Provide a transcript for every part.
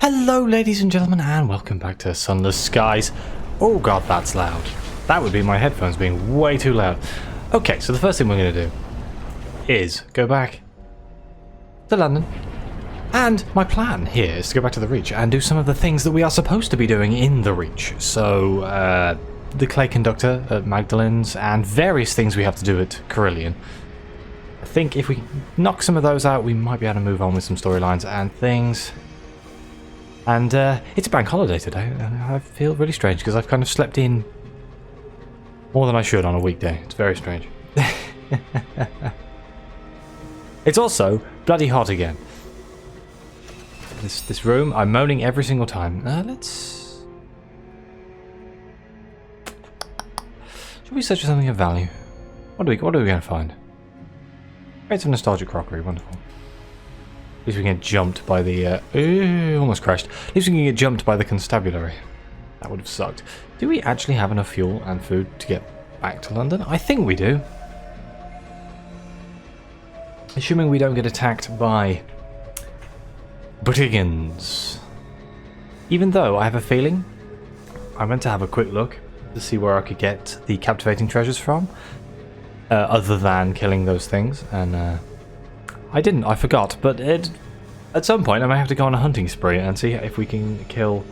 Hello ladies and gentlemen and welcome back to Sunless Skies. Oh god, that's loud. That would be my headphones being way too loud. Okay, so the first thing we're going to do is go back to London. And my plan here is to go back to the Reach and do some of the things that we are supposed to be doing in the Reach. So, the Clay Conductor at Magdalen's and various things we have to do at Carillion. I think if we knock some of those out, we might be able to move on with some storylines and things. And it's a bank holiday today, and I feel really strange because I've kind of slept in more than I should on a weekday. It's very strange. It's also bloody hot again. This room, I'm moaning every single time. Should we search for something of value? What are we going to find? Great, some nostalgic crockery, wonderful. At least we can get jumped by the... almost crashed. At least we can get jumped by the constabulary. That would have sucked. Do we actually have enough fuel and food to get back to London? I think we do. Assuming we don't get attacked by brigands. Even though I have a feeling I meant to have a quick look to see where I could get the captivating treasures from. Other than killing those things. And... I didn't, I forgot, but at some point I may have to go on a hunting spree and see if we can kill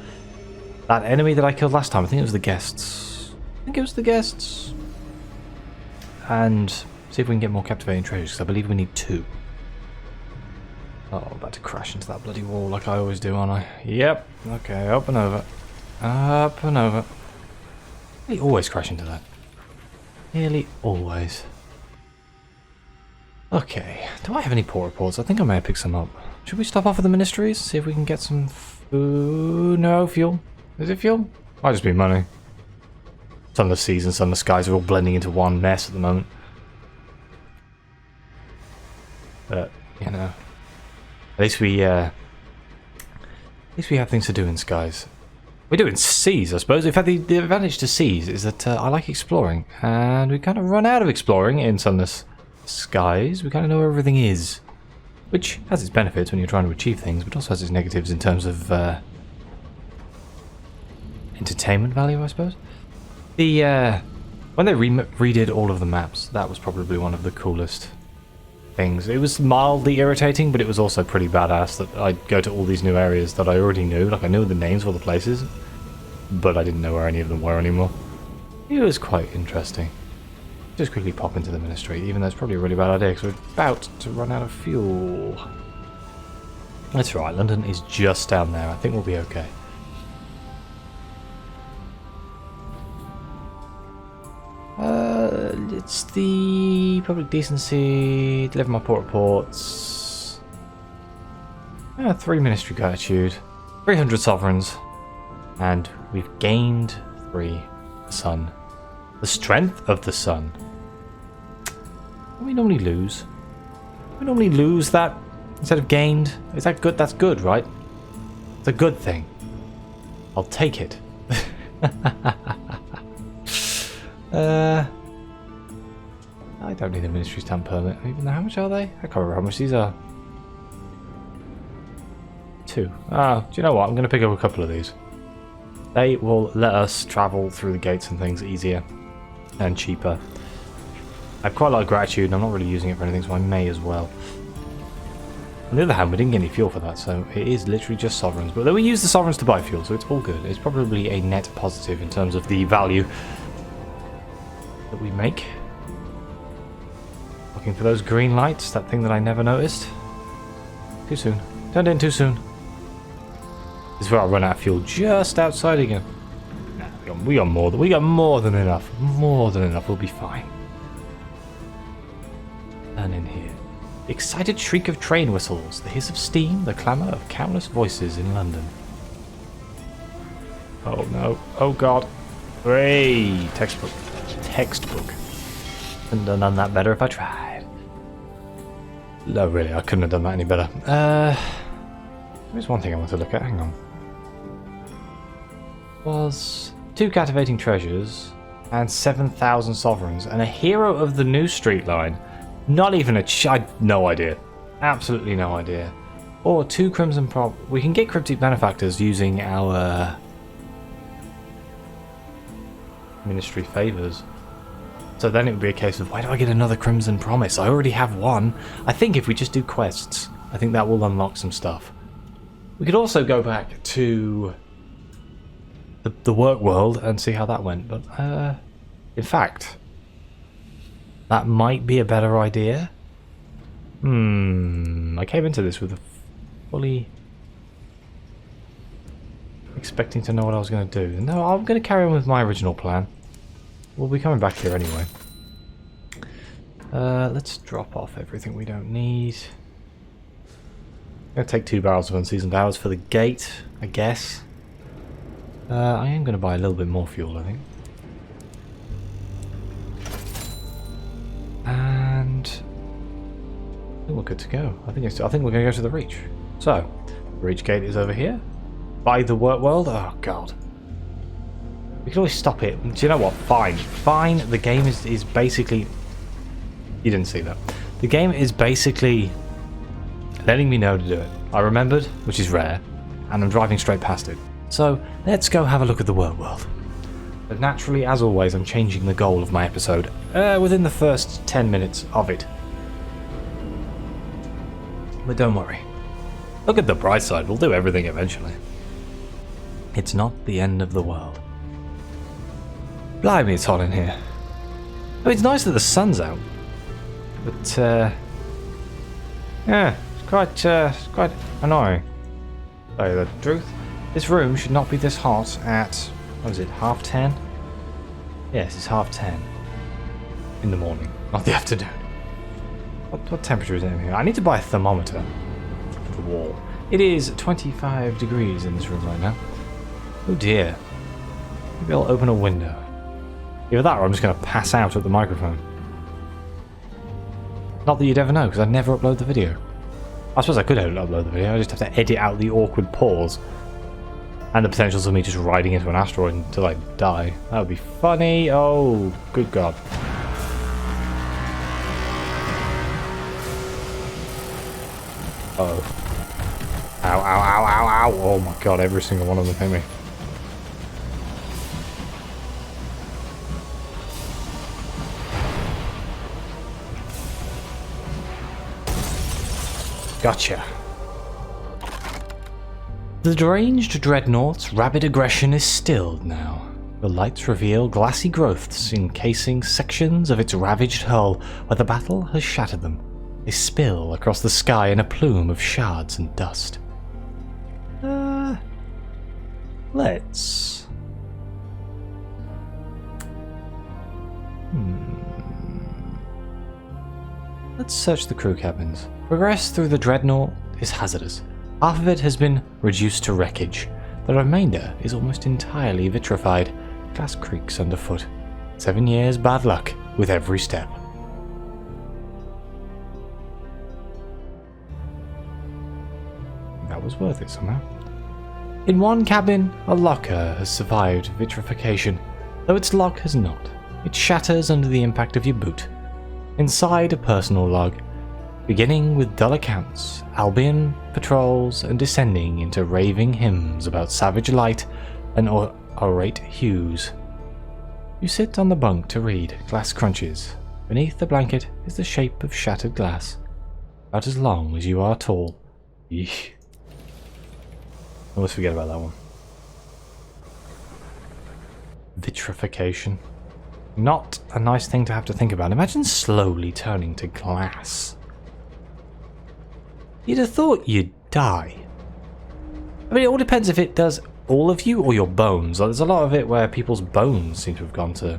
that enemy that I killed last time. I think it was the guests. And see if we can get more captivating treasures, because I believe we need 2. Oh, I'm about to crash into that bloody wall like I always do, aren't I? Yep, okay, up and over. Up and over. I always crash into that. Nearly always. Okay, do I have any port reports? I think I may have picked some up. Should we stop off at the ministries? See if we can get some food? No, fuel. Is it fuel? Might just be money. Sunless Seas and Sunless Skies are all blending into one mess at the moment. But, you know. At least we have things to do in Skies. We do in Seas, I suppose. In fact, the advantage to Seas is that I like exploring. And we kind of run out of exploring in Sunless Skies. We kind of know where everything is, which has its benefits when you're trying to achieve things, but also has its negatives in terms of entertainment value, I suppose. The when they redid all of the maps, that was probably one of the coolest things. It was mildly irritating, but it was also pretty badass that I'd go to all these new areas that I already knew. Like, I knew the names of all the places, but I didn't know where any of them were anymore. It was quite interesting. Just quickly pop into the ministry, even though it's probably a really bad idea because we're about to run out of fuel. That's right, London is just down there. I think we'll be okay. It's the public decency, deliver my port reports. 3 ministry gratitude, 300 sovereigns, and we've gained 3 sun. The strength of the sun. We normally lose. We normally lose that instead of gained. Is that good? That's good, right? It's a good thing. I'll take it. I don't need a ministry stamp permit. Even though, how much are they? I can't remember how much these are. 2. Ah, do you know what? I'm going to pick up a couple of these. They will let us travel through the gates and things easier and cheaper. I have quite a lot of gratitude and I'm not really using it for anything, so I may as well. On the other hand, we didn't get any fuel for that, so it is literally just sovereigns. But then we use the sovereigns to buy fuel, so it's all good. It's probably a net positive in terms of the value that we make. Looking for those green lights, that thing that I never noticed. Too soon. Turned in too soon. This is where I run out of fuel just outside again. Nah, we got more than enough. More than enough. We'll be fine. And in here, the excited shriek of train whistles, the hiss of steam, the clamour of countless voices in London. Oh no! Oh god! Hooray! Textbook. Couldn't have done that better if I tried. No, really, I couldn't have done that any better. There's one thing I want to look at. Hang on. Was 2 captivating treasures and 7,000 sovereigns and a hero of the new street line. Not even a no idea. Absolutely no idea. Or 2 crimson prop. We can get cryptic benefactors using our ministry favors. So then it would be a case of, why do I get another crimson promise? I already have one. I think if we just do quests, I think that will unlock some stuff. We could also go back to the work world and see how that went. But in fact, that might be a better idea. I came into this with a fully expecting to know what I was going to do. No, I'm going to carry on with my original plan. We'll be coming back here anyway. Let's drop off everything we don't need. I'm going to take 2 barrels of unseasoned hours for the gate, I guess. I am going to buy a little bit more fuel, I think. And I think we're good to go. I think we're going to go to the Reach. So, the Reach gate is over here. By the work world. Oh god. We can always stop it. Do you know what? Fine. Fine. The game is basically... You didn't see that. The game is basically letting me know to do it. I remembered, which is rare, and I'm driving straight past it. So, let's go have a look at the world. But naturally, as always, I'm changing the goal of my episode within the first 10 minutes of it. But don't worry. Look at the bright side. We'll do everything eventually. It's not the end of the world. Blimey, it's hot in here. I mean, it's nice that the sun's out. But, yeah, it's quite annoying. To tell you the truth, this room should not be this hot at, what is it, 10:30? Yes, it's 10:30 in the morning, not the afternoon. What temperature is it in here? I need to buy a thermometer for the wall. It is 25 degrees in this room right now. Oh dear. Maybe I'll open a window. Either that or I'm just going to pass out at the microphone. Not that you'd ever know, because I'd never upload the video. I suppose I could upload the video, I just have to edit out the awkward pause. And the potentials of me just riding into an asteroid until I die. That would be funny. Oh, good god. Uh-oh. Ow, ow, ow, ow, ow. Oh my god, every single one of them hit me. Gotcha. The deranged dreadnought's rabid aggression is stilled now. The lights reveal glassy growths encasing sections of its ravaged hull where the battle has shattered them. They spill across the sky in a plume of shards and dust. Let's... Let's search the crew cabins. Progress through the dreadnought is hazardous. Half of it has been reduced to wreckage. The remainder is almost entirely vitrified. Glass creaks underfoot. 7 years bad luck with every step. That was worth it somehow. In one cabin, a locker has survived vitrification, though its lock has not. It shatters under the impact of your boot. Inside, a personal log, beginning with dull accounts, Albion patrols, and descending into raving hymns about savage light and orate hues. You sit on the bunk to read. Glass crunches. Beneath the blanket is the shape of shattered glass, about as long as you are tall. Yeesh. Almost forget about that one. Vitrification. Not a nice thing to have to think about. Imagine slowly turning to glass. You'd have thought you'd die. I mean, it all depends if it does all of you or your bones. Like, there's a lot of it where people's bones seem to have gone to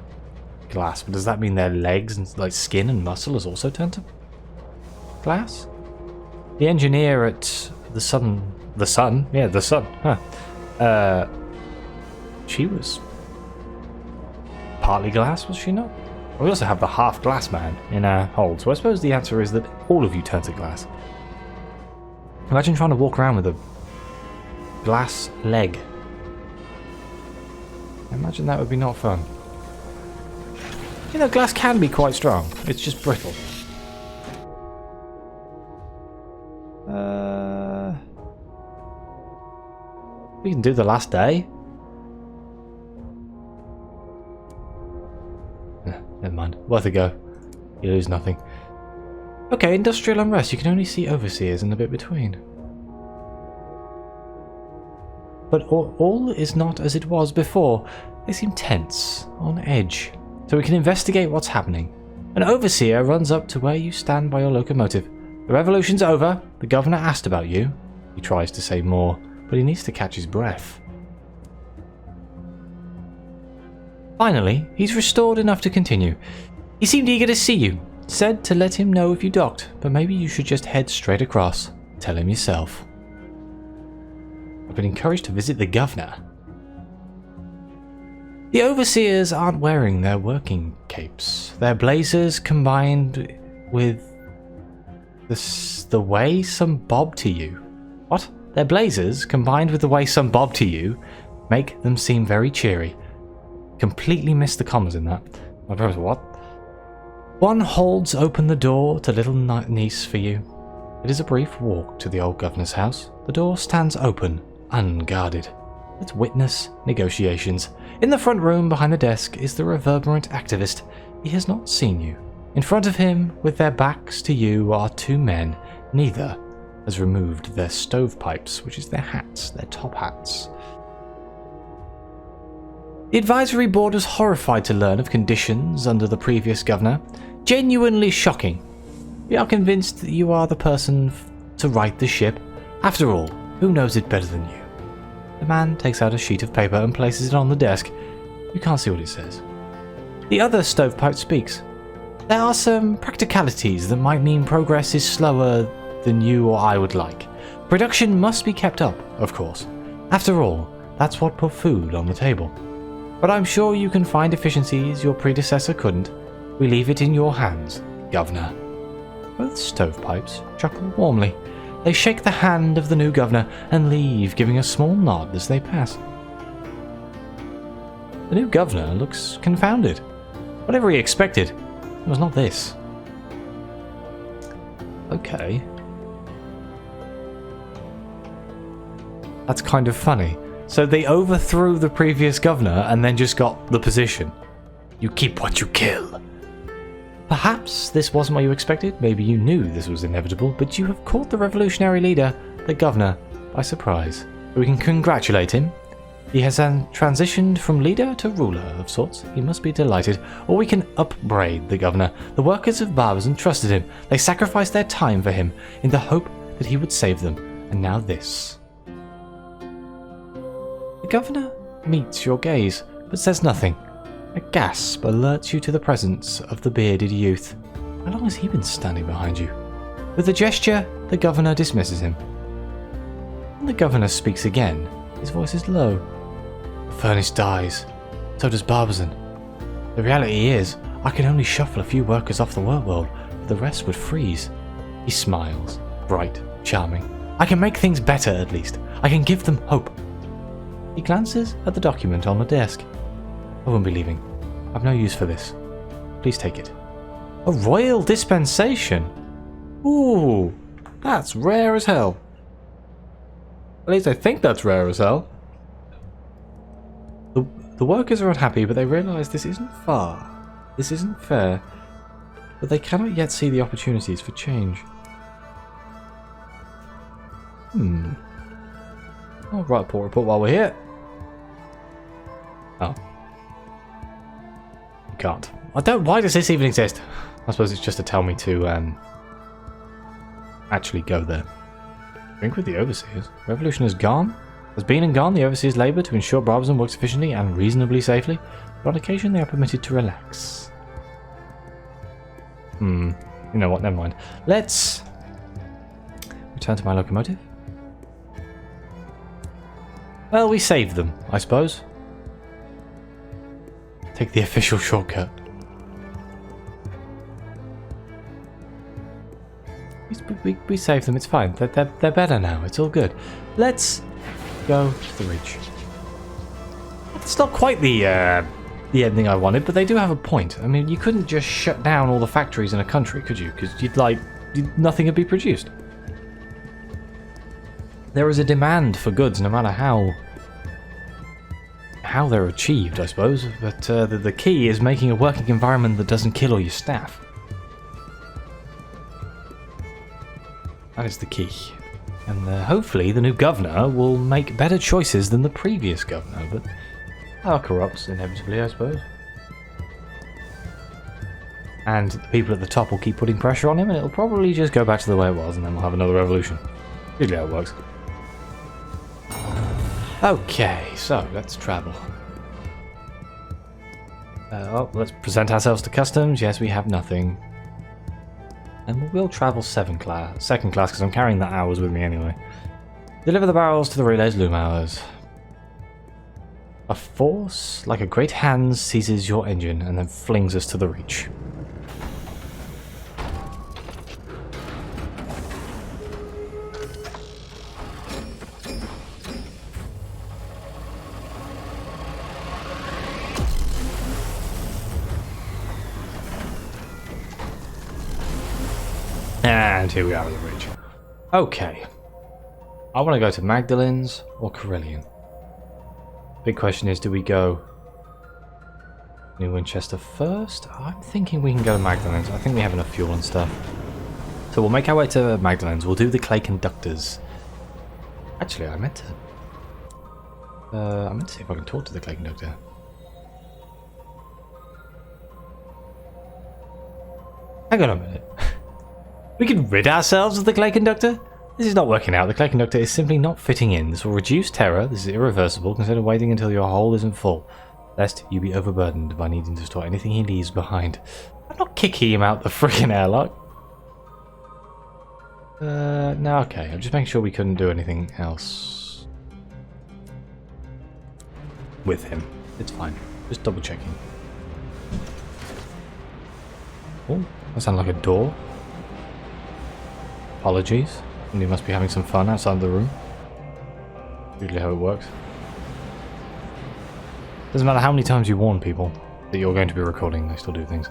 glass, but does that mean their legs and like skin and muscle has also turned to glass? The engineer at the sun, huh? She was partly glass, was she not? We also have the half glass man in our hold, so I suppose the answer is that all of you turn to glass. Imagine trying to walk around with a glass leg. I imagine that would be not fun. You know, glass can be quite strong. It's just brittle. We can do the last day. Never mind. Worth a go. You lose nothing. Okay, industrial unrest. You can only see overseers and the bit between. But all is not as it was before. They seem tense, on edge. So we can investigate what's happening. An overseer runs up to where you stand by your locomotive. The revolution's over. The governor asked about you. He tries to say more, but he needs to catch his breath. Finally, he's restored enough to continue. He seemed eager to see you. Said to let him know if you docked, but maybe you should just head straight across. Tell him yourself. I've been encouraged to visit the governor. The overseers aren't wearing their working capes. Their blazers combined with the way some bob to you. What? Their blazers combined with the way some bob to you make them seem very cheery. Completely missed the commas in that. My brother's what? One holds open the door to little niece for you. It is a brief walk to the old governor's house. The door stands open, unguarded. Let's witness negotiations. In the front room behind the desk is the reverberant activist. He has not seen you. In front of him, with their backs to you, are two men. Neither has removed their stovepipes, which is their hats, their top hats. The advisory board was horrified to learn of conditions under the previous governor. Genuinely shocking. We are convinced that you are the person to right the ship. After all, who knows it better than you? The man takes out a sheet of paper and places it on the desk. You can't see what it says. The other stovepipe speaks. There are some practicalities that might mean progress is slower than you or I would like. Production must be kept up, of course. After all, that's what put food on the table. But I'm sure you can find efficiencies your predecessor couldn't. We leave it in your hands, Governor. Both stovepipes chuckle warmly. They shake the hand of the new governor and leave, giving a small nod as they pass. The new governor looks confounded. Whatever he expected, it was not this. Okay. That's kind of funny. So they overthrew the previous governor and then just got the position. You keep what you kill. Perhaps this wasn't what you expected. Maybe you knew this was inevitable, but you have caught the revolutionary leader, the governor, by surprise. We can congratulate him. He has transitioned from leader to ruler of sorts. He must be delighted. Or we can upbraid the governor. The workers of Barbizon trusted him. They sacrificed their time for him in the hope that he would save them. And now this. The governor meets your gaze, but says nothing. A gasp alerts you to the presence of the bearded youth. How long has he been standing behind you? With a gesture, the governor dismisses him. When the governor speaks again, his voice is low. The furnace dies. So does Barbizon. The reality is, I can only shuffle a few workers off the world, but the rest would freeze. He smiles, bright, charming. I can make things better, at least. I can give them hope. He glances at the document on the desk. I won't be leaving. I've no use for this. Please take it. A royal dispensation? Ooh, that's rare as hell. At least I think that's rare as hell. The workers are unhappy, but they realise this isn't This isn't fair. But they cannot yet see the opportunities for change. I'll write a poor report while we're here. Oh. You can't. Why does this even exist? I suppose it's just to tell me to actually go there. Drink with the overseers. Revolution is gone. Has been and gone. The overseers labour to ensure Barbizon works efficiently and reasonably safely. But on occasion they are permitted to relax. You know what? Never mind. Let's return to my locomotive. Well, we saved them, I suppose. Take the official shortcut. We saved them, it's fine. They're better now, it's all good. Let's go to the ridge. It's not quite the ending I wanted, but they do have a point. I mean, you couldn't just shut down all the factories in a country, could you? Because nothing would be produced. There is a demand for goods, no matter how how they're achieved, I suppose, but the key is making a working environment that doesn't kill all your staff. That is the key. And hopefully the new governor will make better choices than the previous governor, but power corrupts inevitably, I suppose. And the people at the top will keep putting pressure on him, and it'll probably just go back to the way it was, and then we'll have another revolution. Usually how it works. Okay, so let's travel. Let's present ourselves to customs. Yes, we have nothing. And we'll travel second class, because I'm carrying the hours with me anyway. Deliver the barrels to the relays loom hours. A force like a great hand seizes your engine and then flings us to the reach. And here we are at the ridge. Okay. I want to go to Magdalen's or Carillion. Big question is, do we go New Winchester first? I'm thinking we can go to Magdalen's. I think we have enough fuel and stuff. So we'll make our way to Magdalen's. We'll do the Clay Conductors. Actually, I meant to see if I can talk to the Clay Conductor. Hang on a minute. We can rid ourselves of the Clay Conductor? This is not working out. The Clay Conductor is simply not fitting in. This will reduce terror. This is irreversible. Consider waiting until your hole isn't full, lest you be overburdened by needing to store anything he leaves behind. I'm not kicking him out the freaking airlock. No, okay. I'm just making sure we couldn't do anything else with him. It's fine. Just double checking. Oh, that sounds like a door. Apologies. And you must be having some fun outside the room. Usually how it works. Doesn't matter how many times you warn people that you're going to be recording, they still do things.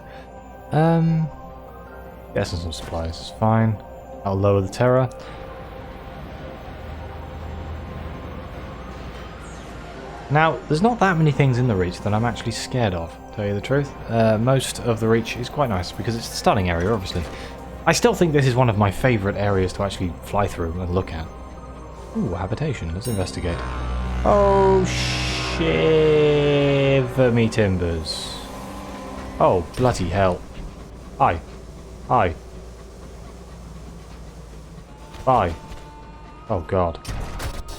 Yes, and some supplies is fine. I'll lower the terror. Now, there's not that many things in the Reach that I'm actually scared of, to tell you the truth. Most of the Reach is quite nice because it's the starting area, obviously. I still think this is one of my favourite areas to actually fly through and look at. Ooh, habitation. Let's investigate. Oh, shiver me timbers. Oh, bloody hell. Hi. Hi. Bye. Oh, God.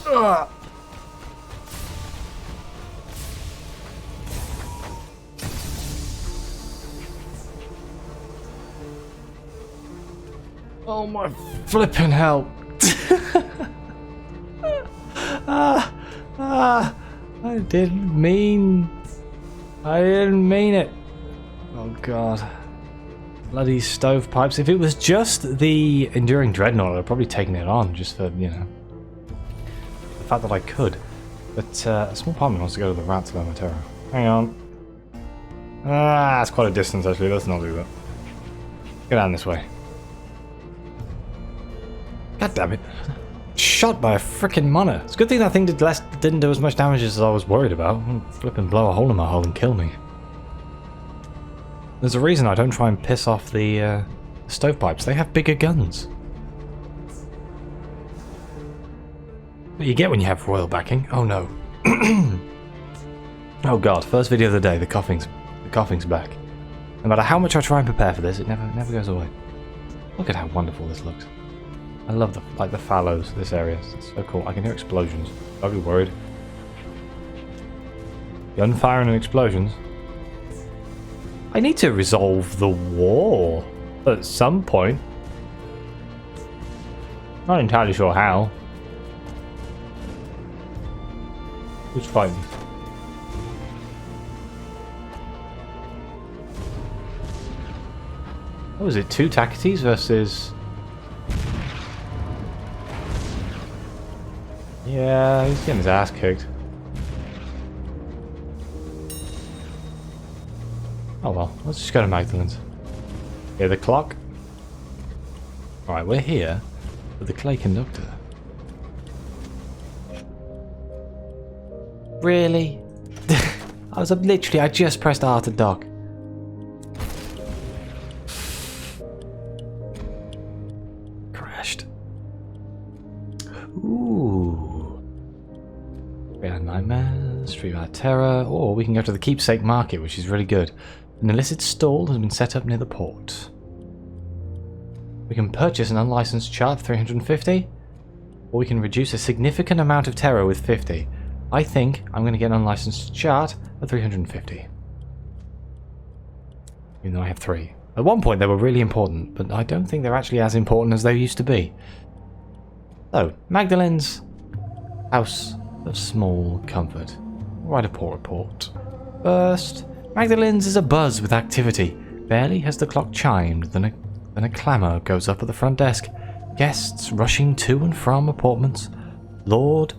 Ugh. Oh my flippin' hell. I didn't mean it. Oh God. Bloody stovepipes. If it was just the Enduring Dreadnought, I'd probably taken it on just for, you know, the fact that I could. But a small part of me wants to go to the Rats Lomatera. Hang on. That's quite a distance actually. Let's not do that. Get down this way. God damn it. Shot by a frickin' monitor. It's a good thing that thing didn't do as much damage as I was worried about. Flippin' blow a hole in my hull and kill me. There's a reason I don't try and piss off the stovepipes. They have bigger guns. What you get when you have royal backing. Oh no. Oh God, first video of the day, the coughing's back. No matter how much I try and prepare for this, it never goes away. Look at how wonderful this looks. I love the fallows, this area. It's so cool. I can hear explosions. Don't be worried. Gunfire and explosions. I need to resolve the war at some point. Not entirely sure how. Who's fighting? What was it? 2 Taketes versus... Yeah, he's getting his ass kicked. Oh well, let's just go to Magdalen's. Hear the clock? Alright, we're here with the Clay Conductor. Really? I just pressed R to dock. Crashed. Ooh. Streetlight Nightmares, Streetlight Terror, or we can go to the Keepsake Market, which is really good. An illicit stall has been set up near the port. We can purchase an unlicensed chart for 350, or we can reduce a significant amount of terror with 50. I think I'm going to get an unlicensed chart at 350. Even though I have 3. At one point they were really important, but I don't think they're actually as important as they used to be. So, Magdalen's House of Small Comfort. Write a poor report. First, Magdalen's is abuzz with activity. Barely has the clock chimed than a clamour goes up at the front desk. Guests rushing to and from appointments. Lord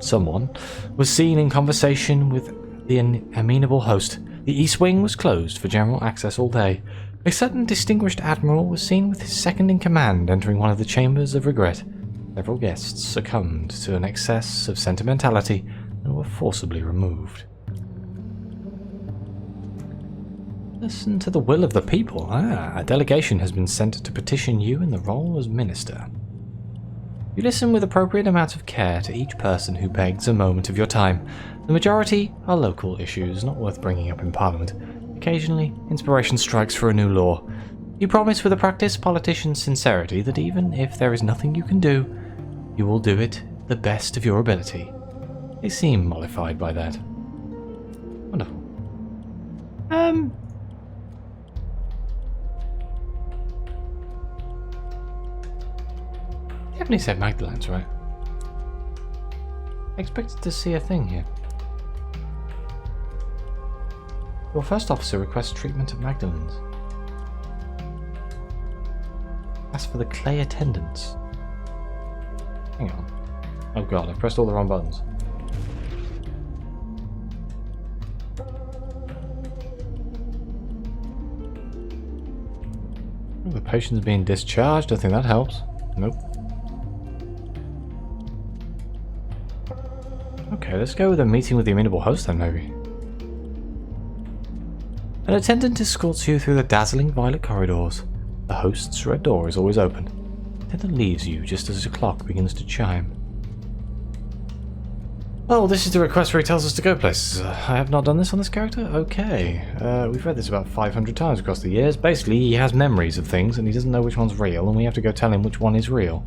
someone was seen in conversation with the amenable host. The east wing was closed for general access all day. A certain distinguished admiral was seen with his second-in-command entering one of the chambers of regret. Several guests succumbed to an excess of sentimentality and were forcibly removed. Listen to the will of the people. A delegation has been sent to petition you in the role as minister. You listen with appropriate amounts of care to each person who begs a moment of your time. The majority are local issues, not worth bringing up in Parliament. Occasionally, inspiration strikes for a new law. You promise with a practiced politician's sincerity that even if there is nothing you can do, you will do it the best of your ability. They seem mollified by that. Wonderful. Definitely said Magdalen's, right? I expected to see a thing here. Your first officer requests treatment at Magdalen's. Ask for the Clay attendants. Hang on. Oh god, I pressed all the wrong buttons. Oh, the patient's being discharged. I think that helps. Nope. Okay, let's go with a meeting with the amenable host then, maybe. An attendant escorts you through the dazzling violet corridors. The host's red door is always open. The attendant leaves you just as the clock begins to chime. Oh, this is the request where he tells us to go places. I have not done this on this character? Okay. We've read this about 500 times across the years. Basically, he has memories of things and he doesn't know which one's real, and we have to go tell him which one is real.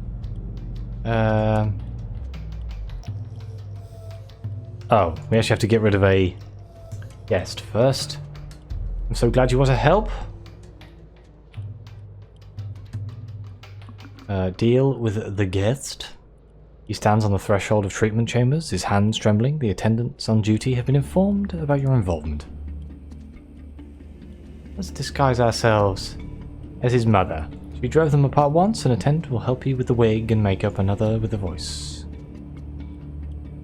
Oh, we actually have to get rid of a guest first. I'm so glad you want to help. Deal with the guest. He stands on the threshold of treatment chambers, his hands trembling. The attendants on duty have been informed about your involvement. Let's disguise ourselves as his mother. If you drove them apart once, an attendant will help you with the wig and makeup, another with the voice.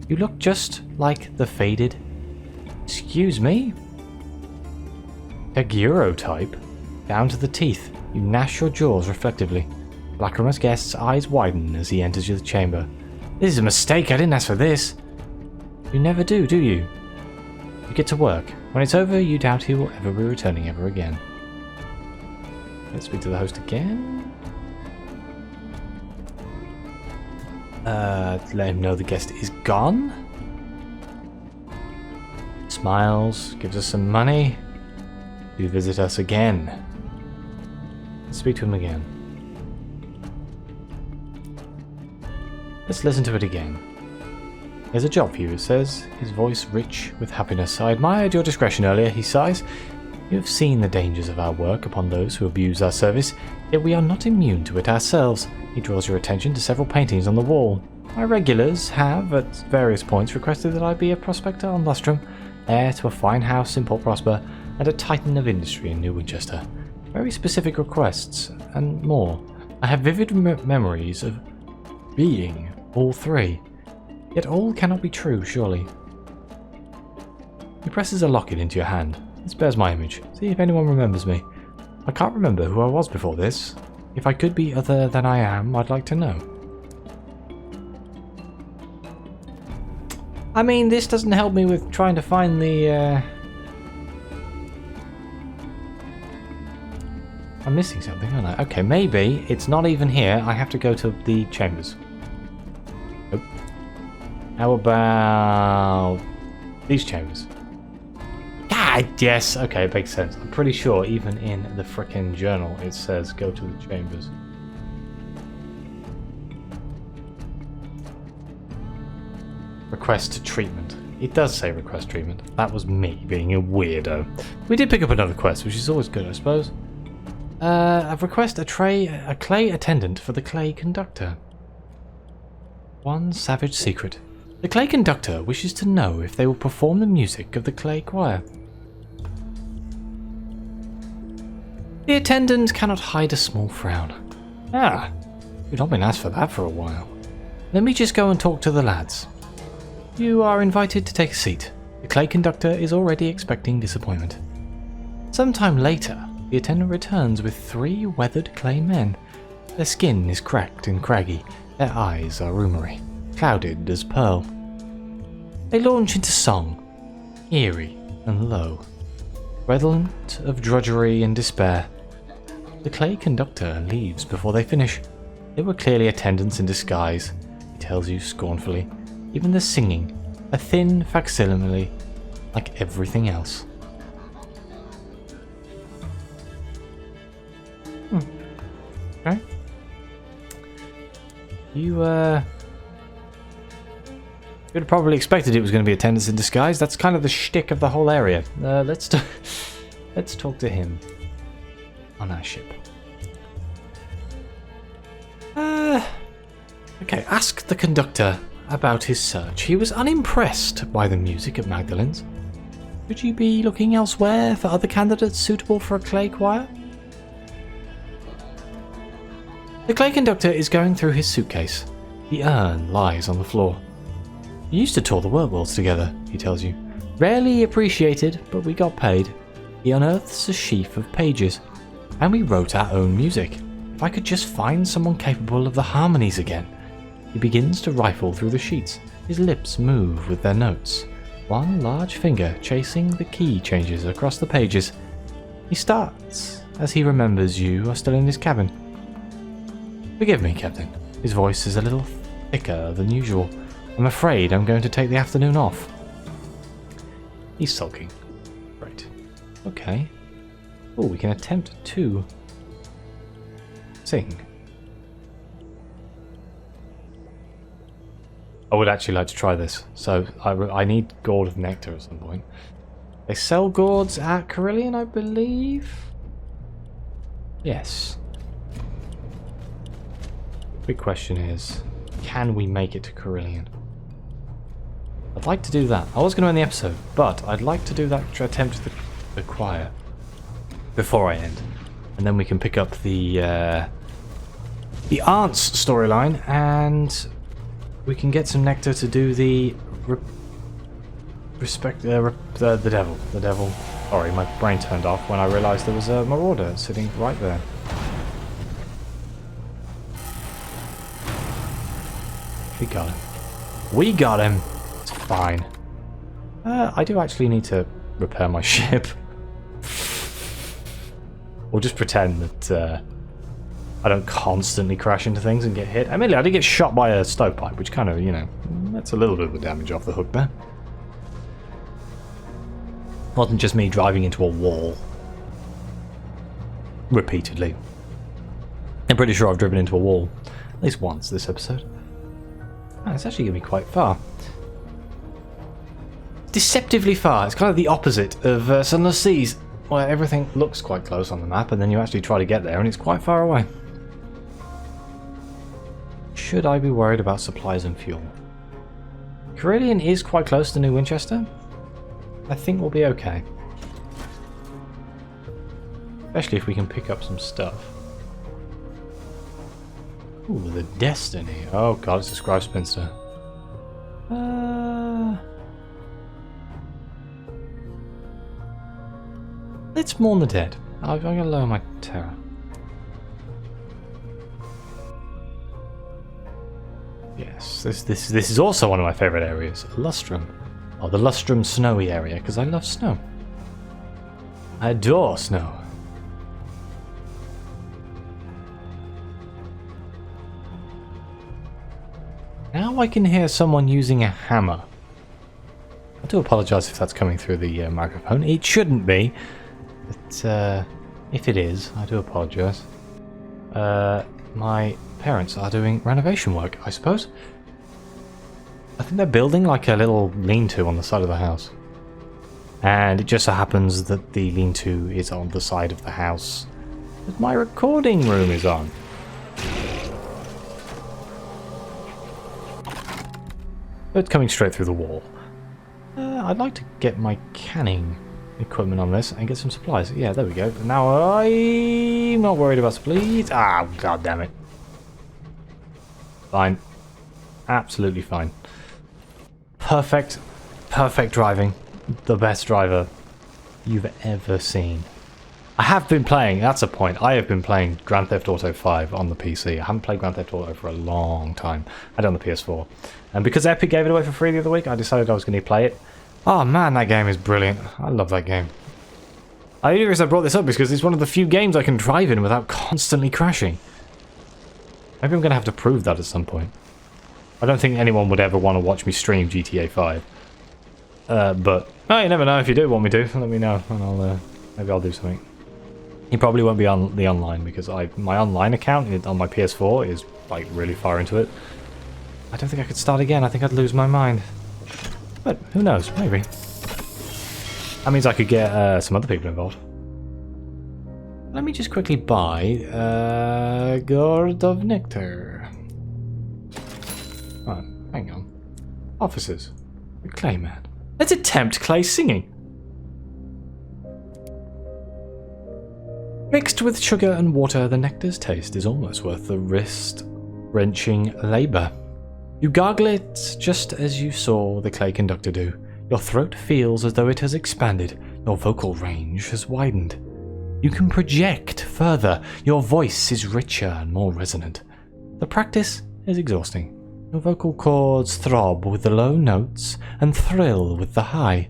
You look just like the faded... Excuse me? Daguerreotype type. Down to the teeth, you gnash your jaws reflectively. Lachrymous guest's eyes widen as he enters the chamber. This is a mistake, I didn't ask for this. You never do you? You get to work. When it's over, you doubt he will ever be returning ever again. Let's speak to the host again. Let him know the guest is gone. Smiles, gives us some money. Do visit us again. Let's speak to him again. Let's listen to it again. There's a job for you, it says, his voice rich with happiness. I admired your discretion earlier, he sighs. You have seen the dangers of our work upon those who abuse our service, yet we are not immune to it ourselves. He draws your attention to several paintings on the wall. My regulars have, at various points, requested that I be a prospector on Lustrum, heir to a fine house in Port Prosper, and a titan of industry in New Winchester. Very specific requests, and more. I have vivid memories of being all three. Yet all cannot be true, surely. He presses a locket into your hand. This bears my image. See if anyone remembers me. I can't remember who I was before this. If I could be other than I am, I'd like to know. I mean, this doesn't help me with trying to find the... I'm missing something, aren't I? Okay, maybe it's not even here. I have to go to the chambers. Nope. How about these chambers? Ah, yes. Okay, it makes sense. I'm pretty sure even in the frickin' journal it says go to the chambers. Request treatment. It does say request treatment. That was me being a weirdo. We did pick up another quest, which is always good, I suppose. I've requested a clay attendant for the Clay Conductor. One savage secret. The Clay Conductor wishes to know if they will perform the music of the Clay Choir. The attendant cannot hide a small frown. Ah, we've not been asked for that for a while. Let me just go and talk to the lads. You are invited to take a seat. The Clay Conductor is already expecting disappointment. Sometime later, the attendant returns with 3 weathered clay men. Their skin is cracked and craggy. Their eyes are rheumery, clouded as pearl. They launch into song, eerie and low, redolent of drudgery and despair. The Clay Conductor leaves before they finish. They were clearly attendants in disguise, he tells you scornfully. Even the singing, a thin facsimile like everything else. Okay. You would have probably expected it was going to be attendants in disguise. That's kind of the shtick of the whole area. Let's talk to him on our ship. Okay, ask the conductor about his search. He was unimpressed by the music at Magdalene's. Could you be looking elsewhere for other candidates suitable for a clay choir? The Clay Conductor is going through his suitcase. The urn lies on the floor. We used to tour the worlds together, he tells you. Rarely appreciated, but we got paid. He unearths a sheaf of pages, and we wrote our own music. If I could just find someone capable of the harmonies again. He begins to rifle through the sheets. His lips move with their notes. One large finger chasing the key changes across the pages. He starts as he remembers you are still in his cabin. Forgive me, Captain. His voice is a little thicker than usual. I'm afraid I'm going to take the afternoon off. He's sulking. Right. Okay. Oh, we can attempt to sing. I would actually like to try this. So I need gourd of nectar at some point. They sell gourds at Carillion, I believe. Yes. Big question is, can we make it to Carillion? I'd like to do that. I was going to end the episode, but I'd like to do that to attempt the choir before I end, and then we can pick up the aunt's storyline, and we can get some nectar to do the the devil. The devil. Sorry, my brain turned off when I realised there was a marauder sitting right there. We got him. We got him! It's fine. I do actually need to repair my ship. Or just pretend that I don't constantly crash into things and get hit. Admittedly, I did get shot by a stovepipe, which kind of, you know, that's a little bit of the damage off the hook there. Wasn't just me driving into a wall. Repeatedly. I'm pretty sure I've driven into a wall at least once this episode. Oh, it's actually going to be quite far. Deceptively far. It's kind of the opposite of Sunless Skies, where everything looks quite close on the map and then you actually try to get there and it's quite far away. Should I be worried about supplies and fuel? Carillion is quite close to New Winchester. I think we'll be okay. Especially if we can pick up some stuff. Ooh, the Destiny. Oh god, it's a Scribe Spinster. Let's mourn the dead. I'm going to lower my terror. Yes. yes, this is also one of my favourite areas. Lustrum. Oh, the Lustrum snowy area, because I love snow. I adore snow. Now I can hear someone using a hammer. I do apologise if that's coming through the microphone. It shouldn't be. But if it is, I do apologise. My parents are doing renovation work, I suppose. I think they're building like a little lean-to on the side of the house. And it just so happens that the lean-to is on the side of the house that my recording room is on. It's coming straight through the wall. I'd like to get my canning equipment on this and get some supplies. Yeah, there we go. But now I'm not worried about supplies. Ah, god damn it. Fine. Absolutely fine. Perfect driving. The best driver you've ever seen. I have been playing, that's a point, I have been playing Grand Theft Auto 5 on the PC. I haven't played Grand Theft Auto for a long time. I did on the PS4. And because Epic gave it away for free the other week, I decided I was going to play it. Oh man, that game is brilliant. I love that game. The only reason I brought this up is because it's one of the few games I can drive in without constantly crashing. Maybe I'm going to have to prove that at some point. I don't think anyone would ever want to watch me stream GTA 5. But, oh, you never know. If you do want me to, let me know, and maybe I'll do something. He probably won't be on the online because my online account on my PS4 is like really far into it. I don't think I could start again. I think I'd lose my mind. But who knows? Maybe. That means I could get some other people involved. Let me just quickly buy Gourd of Nectar. Oh, hang on. Officers. The Clay Man. Let's attempt Clay singing. Mixed with sugar and water, the nectar's taste is almost worth the wrist-wrenching labour. You gargle it just as you saw the Clay Conductor do. Your throat feels as though it has expanded. Your vocal range has widened. You can project further. Your voice is richer and more resonant. The practice is exhausting. Your vocal cords throb with the low notes and thrill with the high.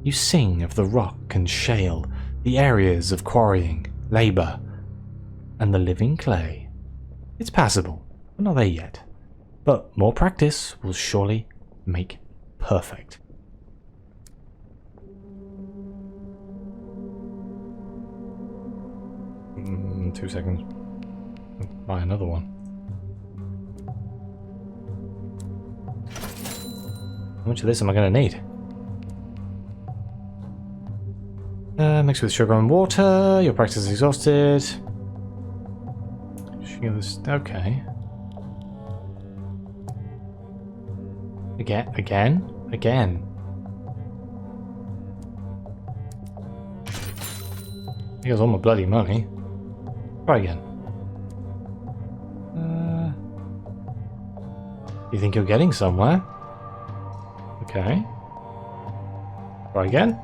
You sing of the rock and shale, the areas of quarrying, labour, and the living clay. It's passable, but not there yet. But more practice will surely make perfect. Mm, 2 seconds. Buy another one. How much of this am I going to need? Mixed with sugar and water. Your practice is exhausted. Okay. Again. Here's all my bloody money. Try again. You think you're getting somewhere? Okay. Try again.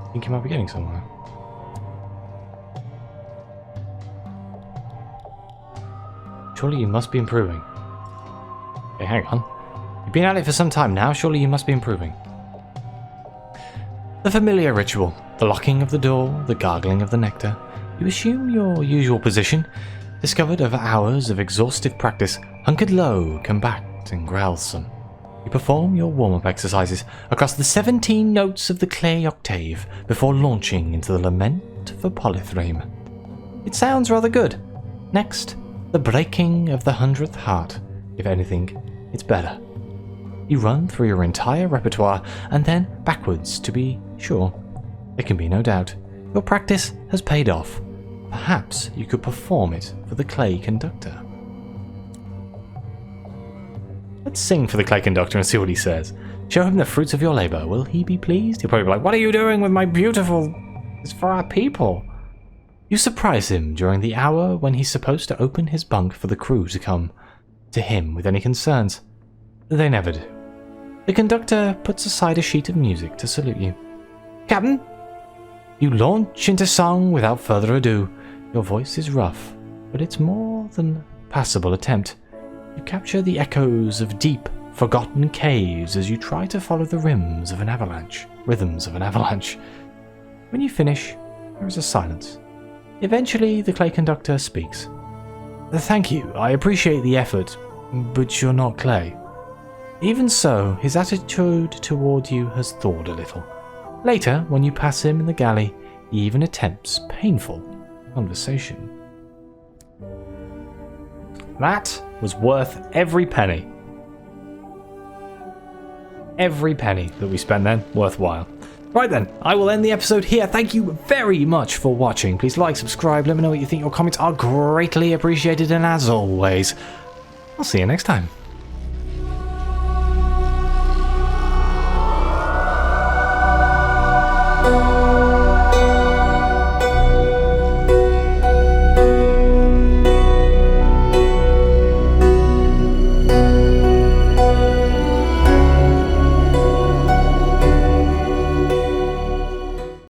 I think you might be getting somewhere. Surely you must be improving. Okay, hang on. You've been at it for some time now, surely you must be improving. The familiar ritual, the locking of the door, the gargling of the nectar. You assume your usual position, discovered over hours of exhaustive practice, hunkered low, compact and growlsome. You perform your warm-up exercises across the 17 notes of the clay octave before launching into the lament for polythreme. It sounds rather good. Next, the breaking of the 100th heart. If anything, it's better. You run through your entire repertoire and then backwards to be sure. There can be no doubt. Your practice has paid off. Perhaps you could perform it for the Clay Conductor. Let's sing for the Clay Conductor and see what he says. Show him the fruits of your labour. Will he be pleased? He'll probably be like, "What are you doing with my beautiful... It's for our people." You surprise him during the hour when he's supposed to open his bunk for the crew to come to him with any concerns. They never do. The conductor puts aside a sheet of music to salute you. "Captain!" You launch into song without further ado. Your voice is rough, but it's more than a passable attempt. You capture the echoes of deep, forgotten caves as you try to follow the rhythms of an avalanche. When you finish, there is a silence. Eventually, the Clay Conductor speaks. Thank you, I appreciate the effort, but you're not Clay. Even so, his attitude toward you has thawed a little. Later, when you pass him in the galley, he even attempts painful conversation. That was worth every penny. Every penny that we spent then, worthwhile. Right then, I will end the episode here. Thank you very much for watching. Please like, subscribe, let me know what you think. Your comments are greatly appreciated, and as always, I'll see you next time.